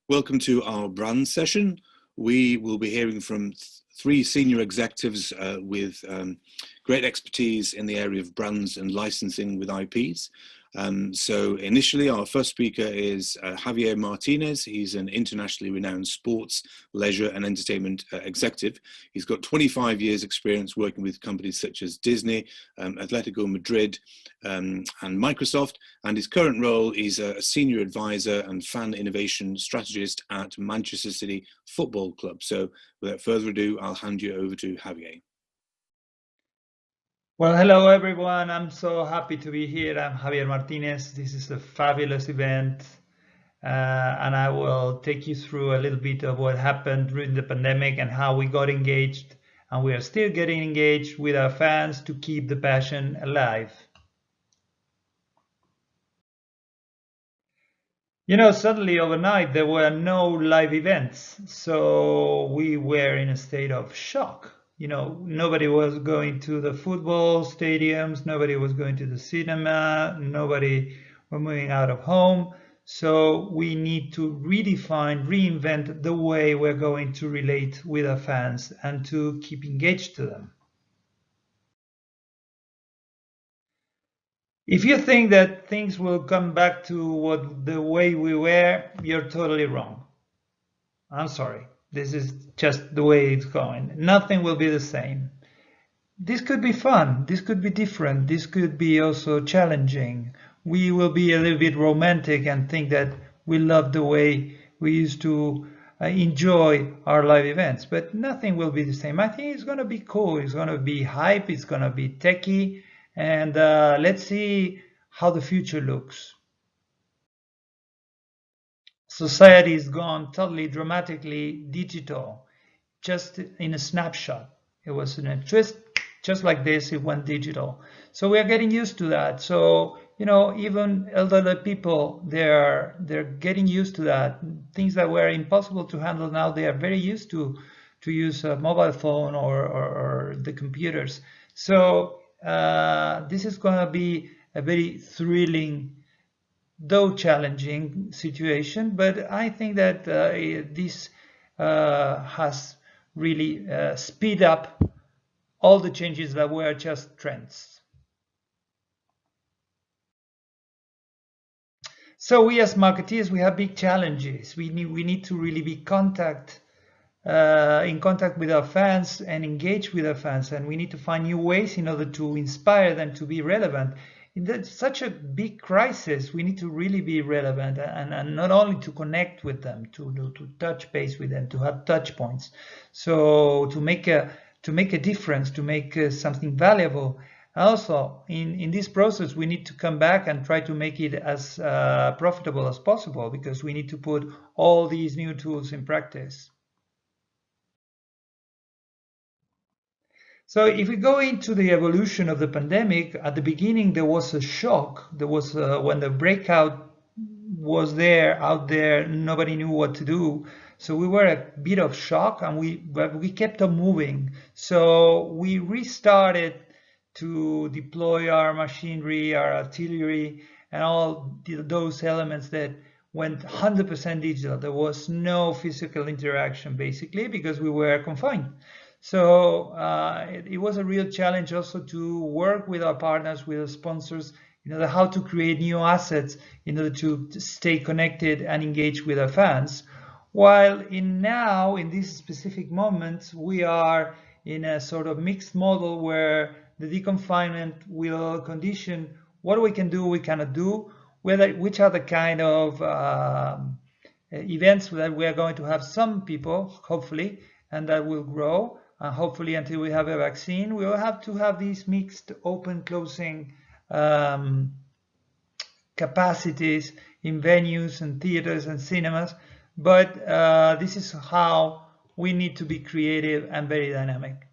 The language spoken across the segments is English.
Welcome to our brand session. We will be hearing from three senior executives with great expertise in the area of brands and licensing with IPs. So initially, our first speaker is Javier Martinez. He's an internationally renowned sports, leisure and entertainment executive. He's got 25 years experience working with companies such as Disney, Atletico Madrid and Microsoft. And his current role is a senior advisor and fan innovation strategist at Manchester City Football Club. So without further ado, I'll hand you over to Javier. Well, hello everyone. I'm so happy to be here. I'm Javier Martinez. This is a fabulous event, and I will take you through a little bit of what happened during the pandemic and how we got engaged, and we are still getting engaged with our fans to keep the passion alive. You know, suddenly overnight there were no live events, so we were in a state of shock. You know, nobody was going to the football stadiums, nobody was going to the cinema, nobody was moving out of home. So we need to redefine, reinvent the way we're going to relate with our fans and to keep engaged to them. If you think that things will come back to the way we were, you're totally wrong. I'm sorry. This is just the way it's going. Nothing will be the same. This could be fun. This could be different. This could be also challenging. We will be a little bit romantic and think that we love the way we used to enjoy our live events, but nothing will be the same. I think it's going to be cool. It's going to be hype. It's going to be techy. And let's see how the future looks. Society has gone totally dramatically digital, just in a snapshot. It was in a twist, just like this, it went digital. So we are getting used to that. So, you know, even elderly people, they're getting used to that. Things that were impossible to handle now, they are very used to use a mobile phone or the computers. So this is going to be a very thrilling, though challenging situation, but I think that this has really speed up all the changes that were just trends. So we as marketeers, we have big challenges. We need to really be in contact with our fans and engage with our fans, and we need to find new ways in order to inspire them to be relevant. In such a big crisis, we need to really be relevant and not only to connect with them, to touch base with them, to have touch points. So to make a difference, to make something valuable. Also, in this process, we need to come back and try to make it as profitable as possible, because we need to put all these new tools in practice. So if we go into the evolution of the pandemic, at the beginning there was a shock. There was when the breakout was out there, nobody knew what to do. So we were a bit of shock, and we kept on moving. So we restarted to deploy our machinery, our artillery, and all those elements that went 100% digital. There was no physical interaction, basically, because we were confined. So it was a real challenge also to work with our partners, with our sponsors, how to create new assets in order to stay connected and engage with our fans. While in this specific moment, we are in a sort of mixed model where the deconfinement will condition what we can do, we cannot do, which are the kind of events that we are going to have some people, hopefully, and that will grow. Hopefully, until we have a vaccine, we will have to have these mixed open closing capacities in venues and theaters and cinemas. But this is how we need to be creative and very dynamic.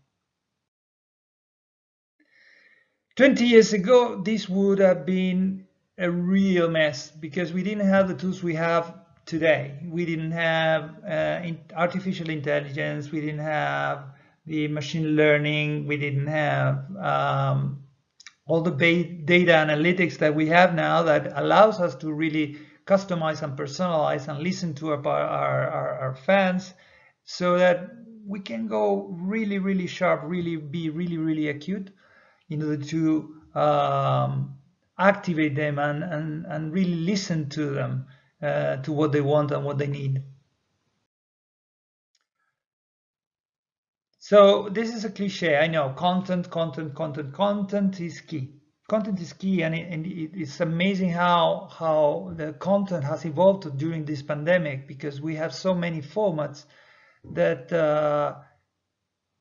20 years ago, this would have been a real mess, because we didn't have the tools we have today. We didn't have artificial intelligence. We didn't have the machine learning. We didn't have all the data analytics that we have now that allows us to really customize and personalize and listen to our fans, so that we can go really, really sharp, be really, really acute in order to activate them and really listen to them, to what they want and what they need. So this is a cliche, I know. Content is key. Content is key, and it's amazing how the content has evolved during this pandemic, because we have so many formats that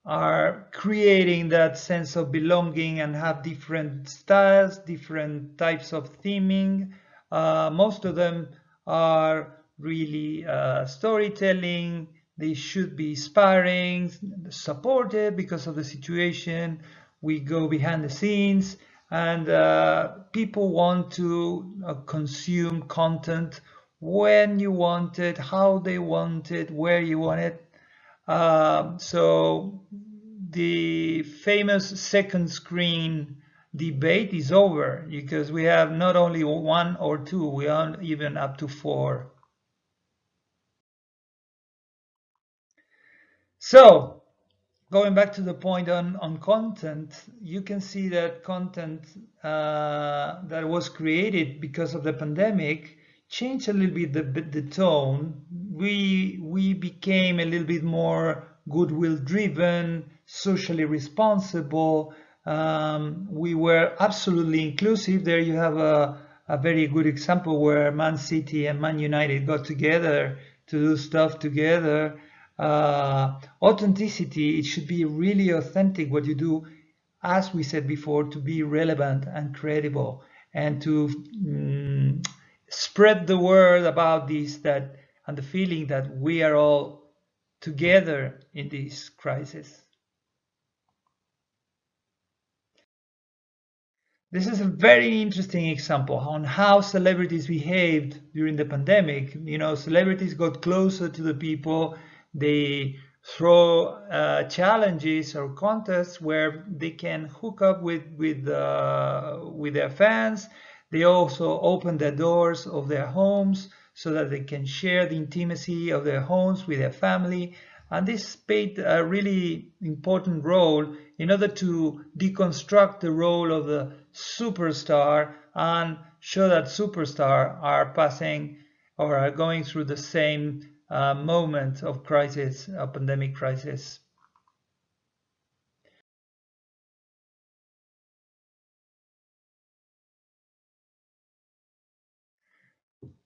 are creating that sense of belonging and have different styles, different types of theming. Most of them are really storytelling. They should be inspiring, supported because of the situation. We go behind the scenes, and people want to consume content when you want it, how they want it, where you want it. So the famous second screen debate is over, because we have not only one or two, we are even up to 4. So going back to the point on content, you can see that content that was created because of the pandemic changed a little bit the tone. We became a little bit more goodwill driven, socially responsible. We were absolutely inclusive. There you have a very good example where Man City and Man United got together to do stuff together. Authenticity, it should be really authentic what you do, as we said before, to be relevant and credible, and to spread the word about this, that, and the feeling that we are all together in this crisis. This is a very interesting example on how celebrities behaved during the pandemic. You know, celebrities got closer to the people. They throw challenges or contests where they can hook up with their fans. They also open the doors of their homes so that they can share the intimacy of their homes with their family. And this played a really important role in order to deconstruct the role of the superstar and show that superstars are passing or are going through the same moment of crisis, a pandemic crisis.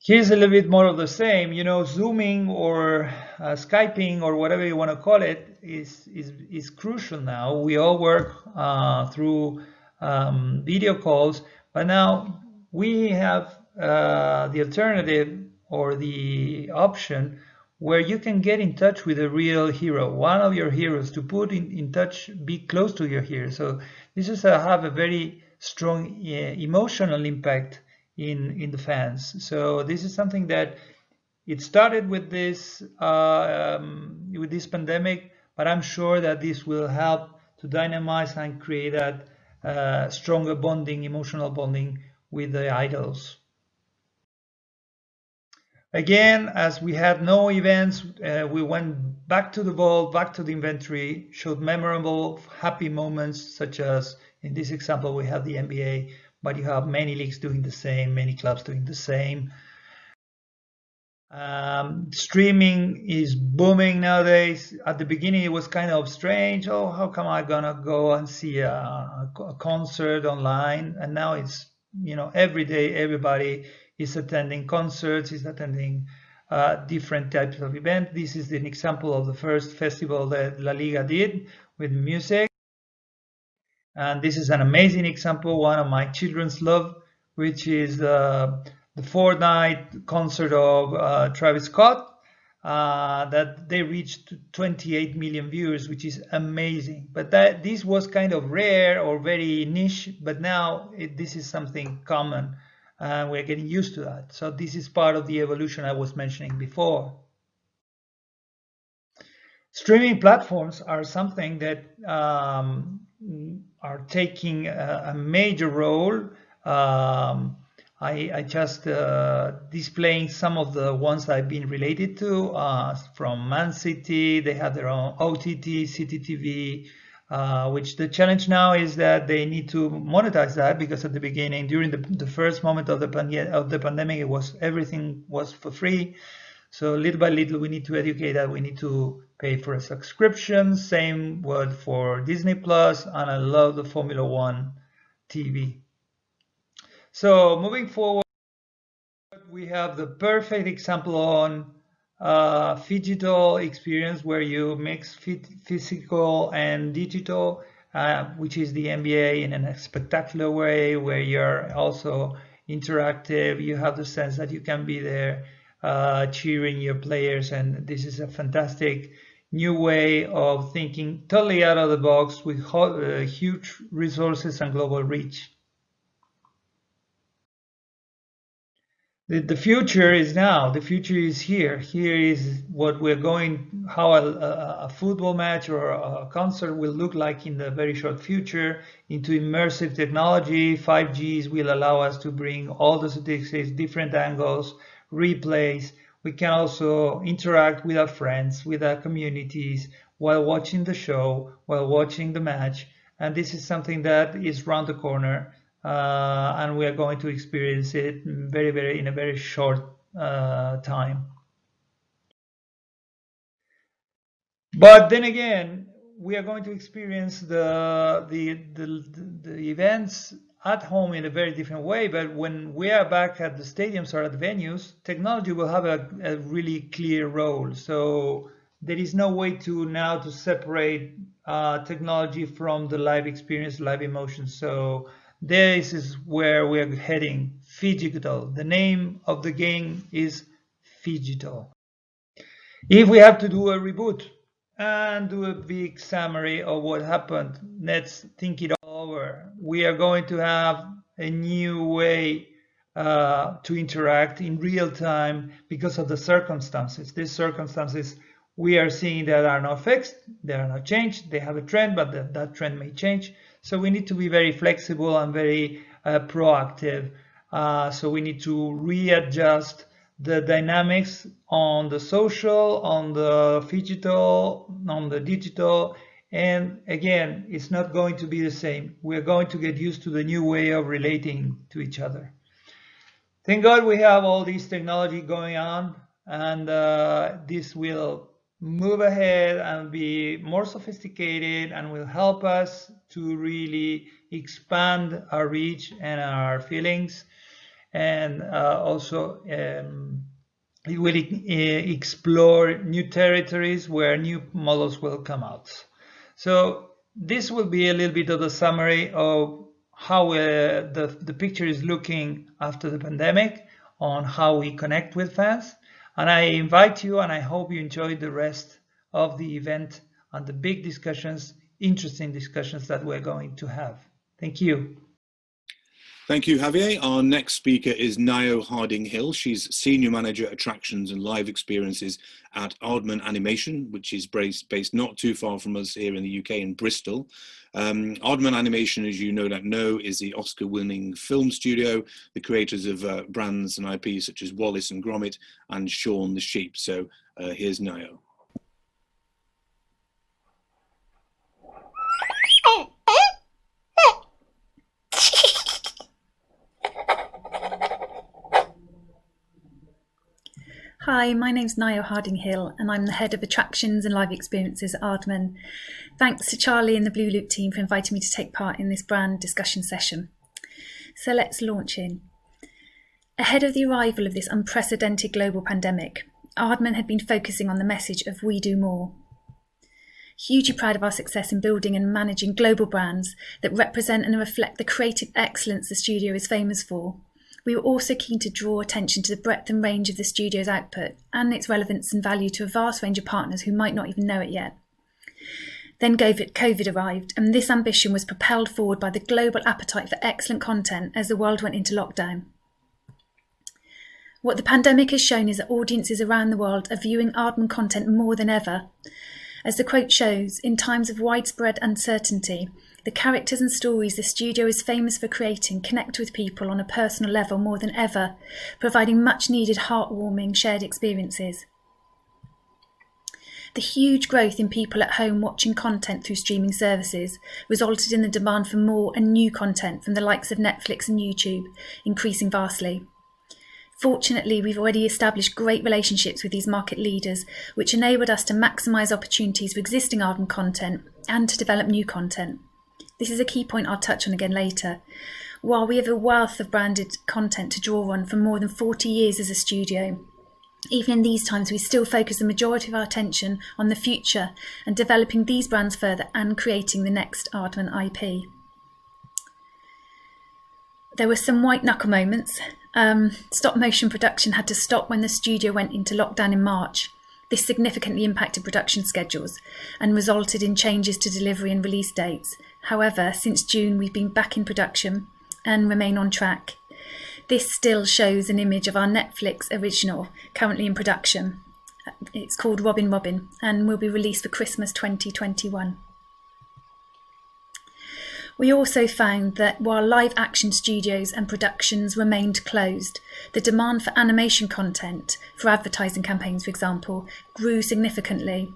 Here's a little bit more of the same. You know, Zooming or Skyping or whatever you want to call it is crucial now. We all work through video calls, but now we have the alternative or the option where you can get in touch with a real hero, one of your heroes, to put in touch, be close to your hero. So this is have a very strong emotional impact in the fans. So this is something that it started with this pandemic, but I'm sure that this will help to dynamize and create that stronger bonding, emotional bonding with the idols. Again, as we had no events, we went back to the vault, back to the inventory, showed memorable, happy moments, such as in this example, we have the NBA, but you have many leagues doing the same, many clubs doing the same. Streaming is booming nowadays. At the beginning, it was kind of strange. Oh, how come I gonna go and see a concert online? And now it's, you know, every day everybody is attending concerts, is attending different types of events. This is an example of the first festival that La Liga did with music. And this is an amazing example, one of my children's love, which is the Fortnite concert of Travis Scott, that they reached 28 million viewers, which is amazing. But this was kind of rare or very niche, but now this is something common, and we're getting used to that. So this is part of the evolution I was mentioning before. Streaming platforms are something that are taking a major role. I just displaying some of the ones I've been related to from Man City. They have their own OTT, CTTV, which the challenge now is that they need to monetize that, because at the beginning, during the first moment of the pandemic, everything was for free. So little by little, we need to educate that we need to pay for a subscription. Same word for Disney Plus, and I love the Formula One TV. So moving forward, we have the perfect example on phygital experience, where you mix physical and digital, which is the NBA in a spectacular way, where you're also interactive. You have the sense that you can be there cheering your players, and this is a fantastic new way of thinking, totally out of the box, with huge resources and global reach. The future is now. The future is here. Here is what we're going, how a football match or a concert will look like in the very short future, into immersive technology. 5Gs will allow us to bring all the statistics, different angles, replays. We can also interact with our friends, with our communities, while watching the show, while watching the match. And this is something that is around the corner. And we are going to experience it in a very short time. But then again, we are going to experience the events at home in a very different way. But when we are back at the stadiums or at the venues, technology will have a really clear role. So there is no way now to separate technology from the live experience, live emotion. So this is where we're heading, phygital. The name of the game is phygital. If we have to do a reboot and do a big summary of what happened, let's think it over. We are going to have a new way to interact in real time because of the circumstances. These circumstances we are seeing that are not fixed, they are not changed, they have a trend, but that trend may change. So we need to be very flexible and very proactive. So we need to readjust the dynamics on the social, on the phygital, on the digital. And again, it's not going to be the same. We're going to get used to the new way of relating to each other. Thank God we have all this technology going on, and this will move ahead and be more sophisticated and will help us to really expand our reach and our feelings, and also it will explore new territories where new models will come out. So this will be a little bit of the summary of how the picture is looking after the pandemic, on how we connect with fans. And I invite you, and I hope you enjoyed the rest of the event and the big discussions, interesting discussions that we're going to have. Thank you. Thank you, Javier. Our next speaker is Ngaio Harding-Hill. She's Senior Manager, Attractions and Live Experiences at Aardman Animation, which is based not too far from us here in the UK in Bristol. Aardman Animation, as you no doubt know, is the Oscar-winning film studio, the creators of brands and IPs such as Wallace and Gromit and Shaun the Sheep. So here's Ngaio. Hi, my name's Ngaio Harding-Hill and I'm the Head of Attractions and Live Experiences at Aardman. Thanks to Charlie and the blooloop team for inviting me to take part in this brand discussion session. So let's launch in. Ahead of the arrival of this unprecedented global pandemic, Aardman had been focusing on the message of we do more. Hugely proud of our success in building and managing global brands that represent and reflect the creative excellence the studio is famous for. We were also keen to draw attention to the breadth and range of the studio's output and its relevance and value to a vast range of partners who might not even know it yet. Then COVID arrived, and this ambition was propelled forward by the global appetite for excellent content as the world went into lockdown. What the pandemic has shown is that audiences around the world are viewing Aardman content more than ever. As the quote shows, in times of widespread uncertainty, The characters and stories the studio is famous for creating connect with people on a personal level more than ever, providing much needed heartwarming shared experiences. The huge growth in people at home watching content through streaming services resulted in the demand for more and new content from the likes of Netflix and YouTube increasing vastly. Fortunately, we've already established great relationships with these market leaders, which enabled us to maximise opportunities for existing Aardman content and to develop new content. This is a key point I'll touch on again later. While we have a wealth of branded content to draw on for more than 40 years as a studio, even in these times we still focus the majority of our attention on the future and developing these brands further and creating the next Aardman IP. There were some white knuckle moments. Stop motion production had to stop when the studio went into lockdown in March. This significantly impacted production schedules and resulted in changes to delivery and release dates. However, since June we've been back in production and remain on track. This still shows an image of our Netflix original currently in production. It's called Robin Robin and will be released for Christmas 2021. We also found that while live action studios and productions remained closed, the demand for animation content, for advertising campaigns for example, grew significantly.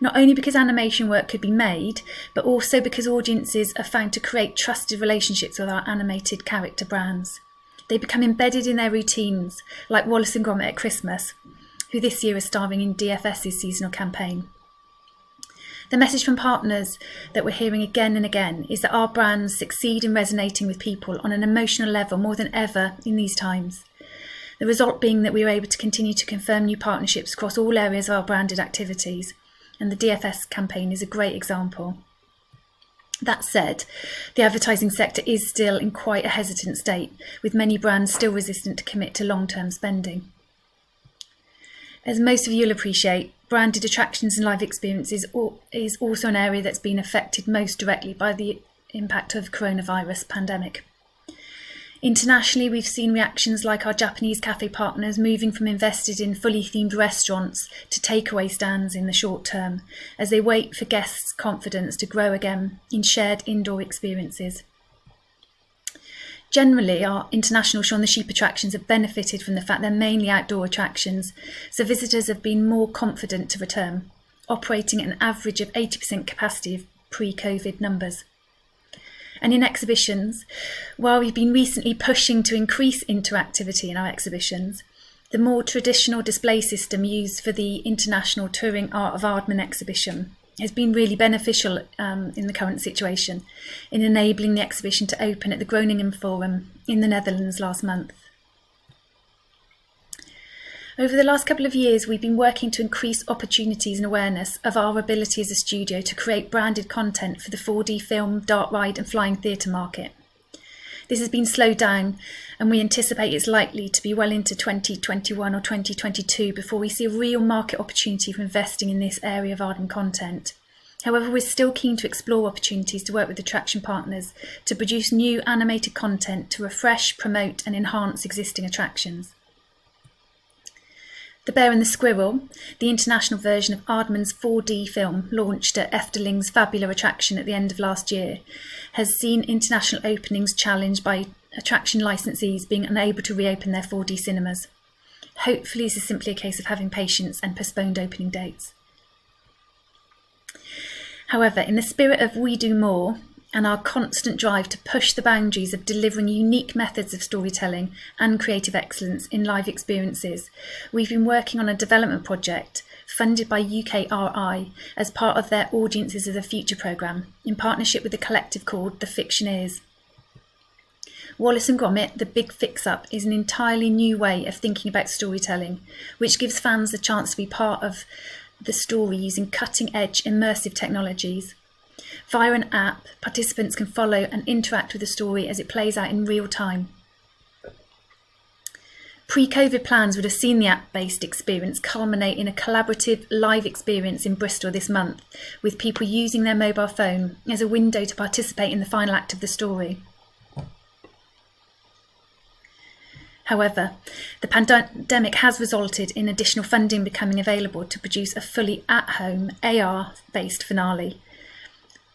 Not only because animation work could be made, but also because audiences are found to create trusted relationships with our animated character brands. They become embedded in their routines, like Wallace and Gromit at Christmas, who this year is starring in DFS's seasonal campaign. The message from partners that we're hearing again and again is that our brands succeed in resonating with people on an emotional level more than ever in these times. The result being that we are able to continue to confirm new partnerships across all areas of our branded activities, and the DFS campaign is a great example. That said, the advertising sector is still in quite a hesitant state, with many brands still resistant to commit to long-term spending. As most of you will appreciate, branded attractions and live experiences is also an area that's been affected most directly by the impact of coronavirus pandemic. Internationally, we've seen reactions like our Japanese cafe partners moving from invested in fully themed restaurants to takeaway stands in the short term, as they wait for guests' confidence to grow again in shared indoor experiences. Generally, our international Shaun the Sheep attractions have benefited from the fact they're mainly outdoor attractions, so visitors have been more confident to return, operating at an average of 80% capacity of pre-COVID numbers. And in exhibitions, while we've been recently pushing to increase interactivity in our exhibitions, the more traditional display system used for the International Touring Art of Aardman exhibition has been really beneficial in the current situation, in enabling the exhibition to open at the Groningen Forum in the Netherlands last month. Over the last couple of years, we've been working to increase opportunities and awareness of our ability as a studio to create branded content for the 4D film, dark ride and flying theatre market. This has been slowed down, and we anticipate it's likely to be well into 2021 or 2022 before we see a real market opportunity for investing in this area of Aardman content. However, we're still keen to explore opportunities to work with attraction partners to produce new animated content to refresh, promote and enhance existing attractions. The Bear and the Squirrel, the international version of Aardman's 4D film launched at Efteling's Fabula attraction at the end of last year, has seen international openings challenged by attraction licensees being unable to reopen their 4D cinemas. Hopefully this is simply a case of having patience and postponed opening dates. However, in the spirit of we do more, and our constant drive to push the boundaries of delivering unique methods of storytelling and creative excellence in live experiences, we've been working on a development project funded by UKRI as part of their Audiences of the Future programme, in partnership with a collective called The Fictioneers. Wallace and Gromit, The Big Fix-Up, is an entirely new way of thinking about storytelling, which gives fans the chance to be part of the story using cutting-edge immersive technologies. Via an app, participants can follow and interact with the story as it plays out in real time. Pre-COVID plans would have seen the app-based experience culminate in a collaborative live experience in Bristol this month, with people using their mobile phone as a window to participate in the final act of the story. However, the pandemic has resulted in additional funding becoming available to produce a fully at-home AR-based finale.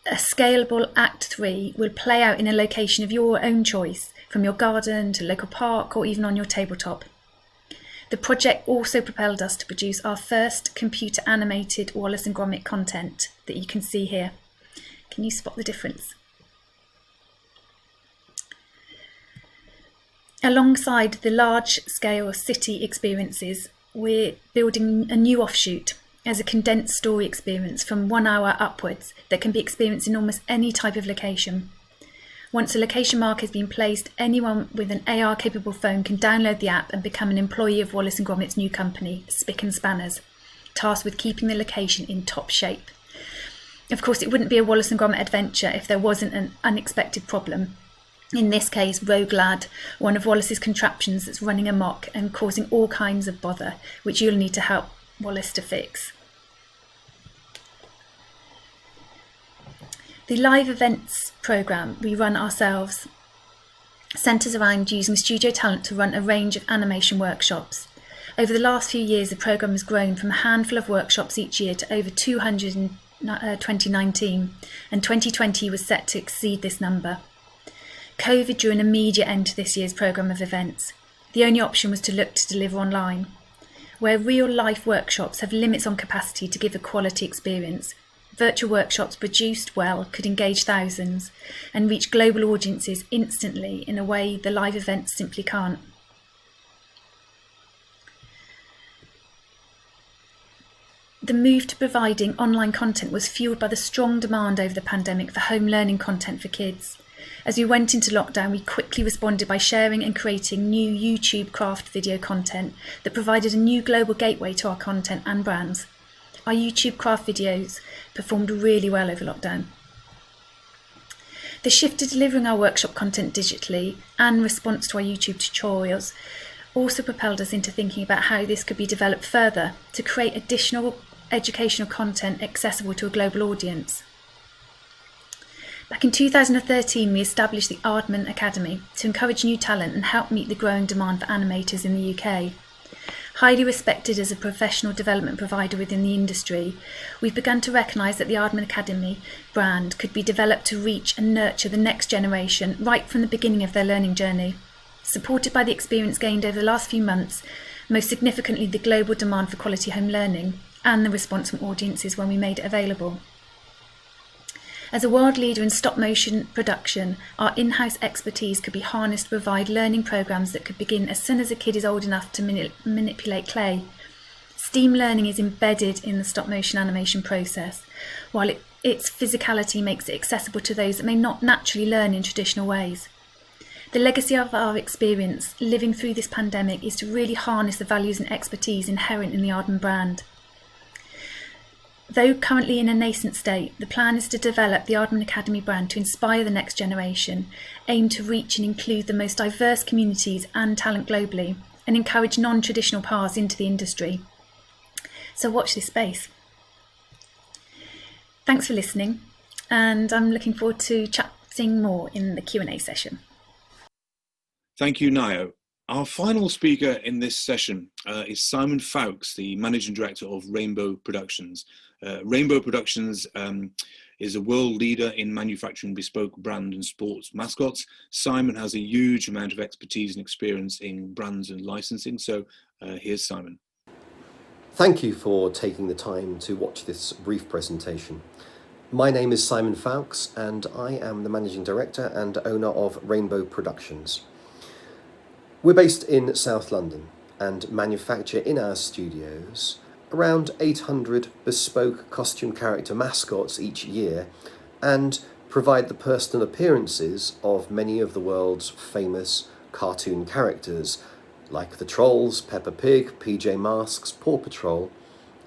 a scalable Act 3 will play out in a location of your own choice, from your garden to local park or even on your tabletop. The project also propelled us to produce our first computer animated Wallace and Gromit content that you can see here. Can you spot the difference? Alongside the large-scale city experiences, we're building a new offshoot as a condensed story experience from 1 hour upwards that can be experienced in almost any type of location. Once a location mark has been placed, anyone with an AR-capable phone can download the app and become an employee of Wallace and Gromit's new company, Spick and Spanners, tasked with keeping the location in top shape. Of course, it wouldn't be a Wallace and Gromit adventure if there wasn't an unexpected problem. In this case, Rogue Lad, one of Wallace's contraptions that's running amok and causing all kinds of bother, which you'll need to help Wallace to fix. The live events programme we run ourselves centres around using studio talent to run a range of animation workshops. Over the last few years, the programme has grown from a handful of workshops each year to over 200 in 2019, and 2020 was set to exceed this number. COVID drew an immediate end to this year's programme of events. The only option was to look to deliver online. Where real-life workshops have limits on capacity to give a quality experience, virtual workshops produced well could engage thousands and reach global audiences instantly in a way the live events simply can't. The move to providing online content was fueled by the strong demand over the pandemic for home learning content for kids. As we went into lockdown, we quickly responded by sharing and creating new YouTube craft video content that provided a new global gateway to our content and brands. Our YouTube craft videos performed really well over lockdown. The shift to delivering our workshop content digitally and response to our YouTube tutorials also propelled us into thinking about how this could be developed further to create additional educational content accessible to a global audience. Back in 2013, we established the Aardman Academy to encourage new talent and help meet the growing demand for animators in the UK. Highly respected as a professional development provider within the industry, we've begun to recognise that the Aardman Academy brand could be developed to reach and nurture the next generation right from the beginning of their learning journey. Supported by the experience gained over the last few months, most significantly the global demand for quality home learning and the response from audiences when we made it available. As a world leader in stop-motion production, our in-house expertise could be harnessed to provide learning programmes that could begin as soon as a kid is old enough to manipulate clay. STEAM learning is embedded in the stop-motion animation process, while its physicality makes it accessible to those that may not naturally learn in traditional ways. The legacy of our experience living through this pandemic is to really harness the values and expertise inherent in the Aardman brand. Though currently in a nascent state, the plan is to develop the Aardman Academy brand to inspire the next generation, aim to reach and include the most diverse communities and talent globally, and encourage non-traditional paths into the industry. So watch this space. Thanks for listening, and I'm looking forward to chatting more in the Q&A session. Thank you, Ngaio. Our final speaker in this session is Simon Foulkes, the Managing Director of Rainbow Productions. Rainbow Productions is a world leader in manufacturing bespoke brand and sports mascots. Simon has a huge amount of expertise and experience in brands and licensing. So here's Simon. Thank you for taking the time to watch this brief presentation. My name is Simon Foulkes and I am the Managing Director and owner of Rainbow Productions. We're based in South London and manufacture in our studios around 800 bespoke costume character mascots each year and provide the personal appearances of many of the world's famous cartoon characters like the Trolls, Peppa Pig, PJ Masks, Paw Patrol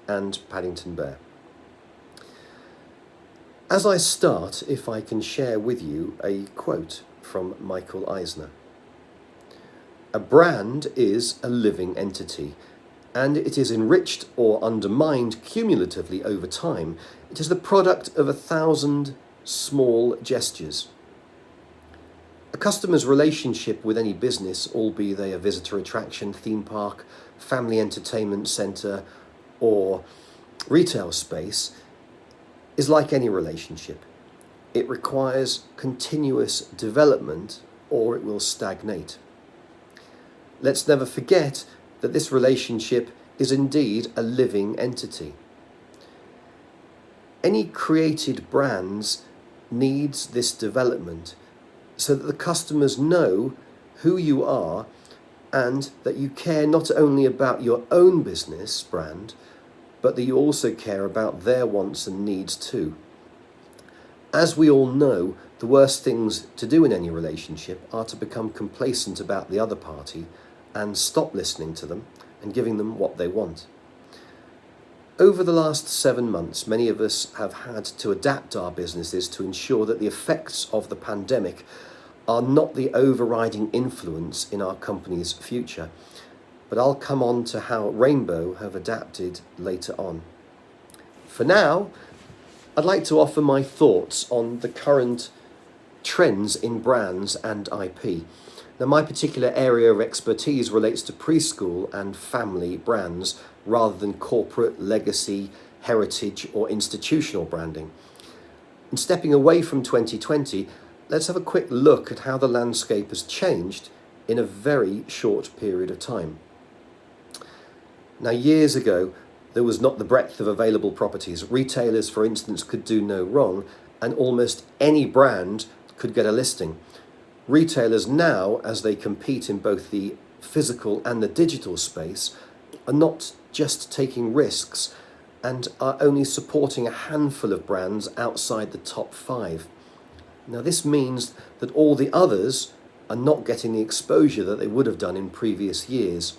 and Paddington Bear. As I start, if I can share with you a quote from Michael Eisner. A brand is a living entity, and it is enriched or undermined cumulatively over time. It is the product of 1,000 small gestures. A customer's relationship with any business, albeit they a visitor attraction, theme park, family entertainment centre, or retail space, is like any relationship. It requires continuous development or it will stagnate. Let's never forget that this relationship is indeed a living entity. Any created brands needs this development so that the customers know who you are and that you care not only about your own business brand, but that you also care about their wants and needs too. As we all know, the worst things to do in any relationship are to become complacent about the other party and stop listening to them and giving them what they want. Over the last 7 months, many of us have had to adapt our businesses to ensure that the effects of the pandemic are not the overriding influence in our company's future. But I'll come on to how Rainbow have adapted later on. For now, I'd like to offer my thoughts on the current trends in brands and IP. Now, my particular area of expertise relates to preschool and family brands rather than corporate, legacy, heritage or institutional branding. And stepping away from 2020, let's have a quick look at how the landscape has changed in a very short period of time. Now, years ago, there was not the breadth of available properties. Retailers, for instance, could do no wrong, and almost any brand could get a listing. Retailers now, as they compete in both the physical and the digital space, are not just taking risks and are only supporting a handful of brands outside the top 5. Now, this means that all the others are not getting the exposure that they would have done in previous years.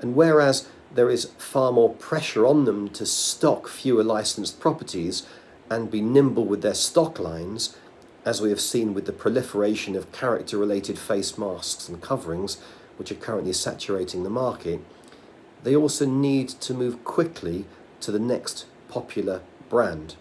And whereas there is far more pressure on them to stock fewer licensed properties and be nimble with their stock lines, as we have seen with the proliferation of character-related face masks and coverings, which are currently saturating the market, they also need to move quickly to the next popular brand.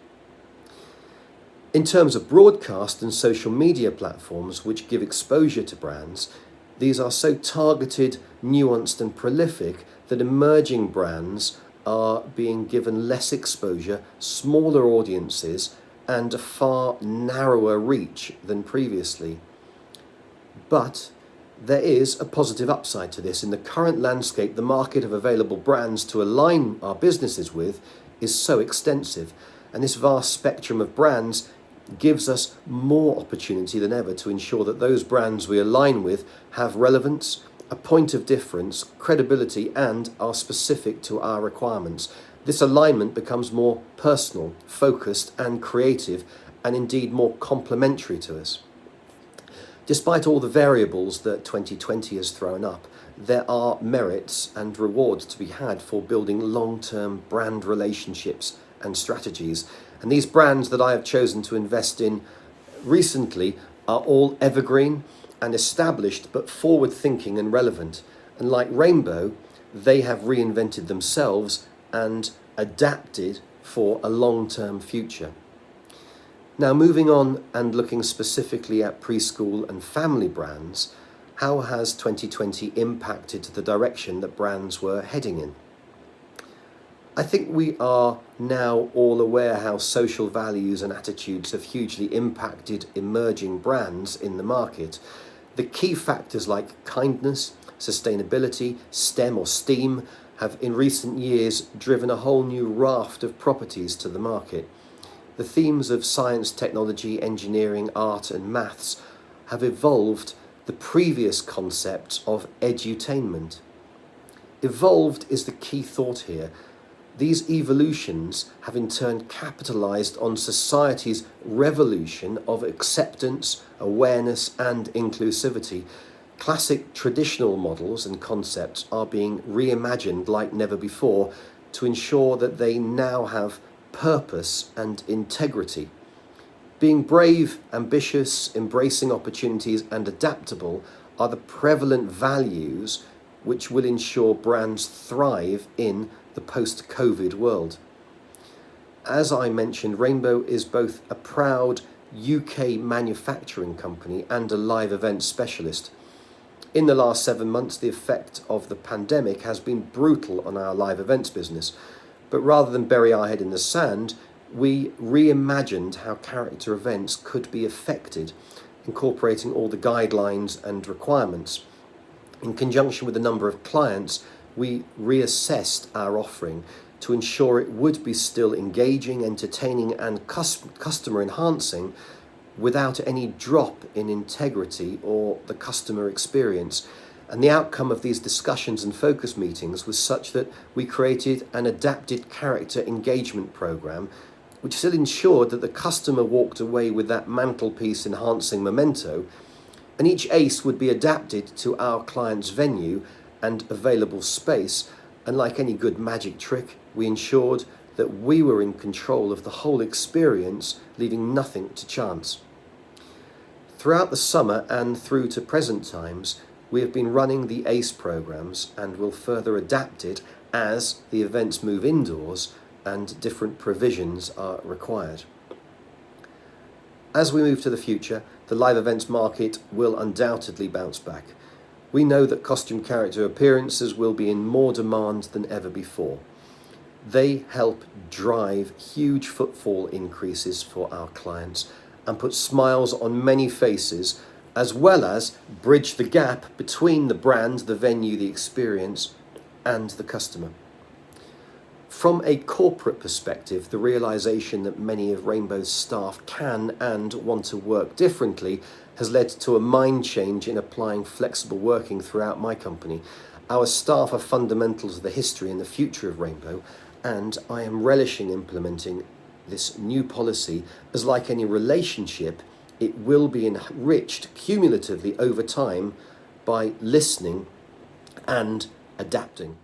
In terms of broadcast and social media platforms which give exposure to brands, these are so targeted, nuanced and prolific that emerging brands are being given less exposure, smaller audiences and a far narrower reach than previously. But there is a positive upside to this. In the current landscape, the market of available brands to align our businesses with is so extensive, and this vast spectrum of brands gives us more opportunity than ever to ensure that those brands we align with have relevance, a point of difference, credibility, and are specific to our requirements. This alignment becomes more personal, focused, and creative, and indeed more complementary to us. Despite all the variables that 2020 has thrown up, there are merits and rewards to be had for building long-term brand relationships and strategies. And these brands that I have chosen to invest in recently are all evergreen and established, but forward-thinking and relevant. And like Rainbow, they have reinvented themselves and adapted for a long-term future. Now, moving on and looking specifically at preschool and family brands, how has 2020 impacted the direction that brands were heading in? I think we are now all aware how social values and attitudes have hugely impacted emerging brands in the market. The key factors like kindness, sustainability, STEM or STEAM have in recent years driven a whole new raft of properties to the market. The themes of science, technology, engineering, art and maths have evolved the previous concept of edutainment. Evolved is the key thought here. These evolutions have in turn capitalized on society's revolution of acceptance, awareness and inclusivity. Classic traditional models and concepts are being reimagined like never before to ensure that they now have purpose and integrity. Being brave, ambitious, embracing opportunities and adaptable are the prevalent values which will ensure brands thrive in the post-COVID world. As I mentioned, Rainbow is both a proud UK manufacturing company and a live event specialist. In the last 7 months, the effect of the pandemic has been brutal on our live events business. But rather than bury our head in the sand, we reimagined how character events could be affected, incorporating all the guidelines and requirements. In conjunction with a number of clients, we reassessed our offering to ensure it would be still engaging, entertaining and customer enhancing without any drop in integrity or the customer experience. And the outcome of these discussions and focus meetings was such that we created an adapted character engagement program, which still ensured that the customer walked away with that mantelpiece enhancing memento, and each ace would be adapted to our client's venue and available space. And like any good magic trick, we ensured that we were in control of the whole experience, leaving nothing to chance. Throughout the summer and through to present times, we have been running the ACE programs and will further adapt it as the events move indoors and different provisions are required. As we move to the future, the live events market will undoubtedly bounce back. We know that costume character appearances will be in more demand than ever before. They help drive huge footfall increases for our clients and put smiles on many faces, as well as bridge the gap between the brand, the venue, the experience, and the customer. From a corporate perspective, the realization that many of Rainbow's staff can and want to work differently has led to a mind change in applying flexible working throughout my company. Our staff are fundamental to the history and the future of Rainbow, and I am relishing implementing this new policy, as like any relationship, it will be enriched cumulatively over time by listening and adapting.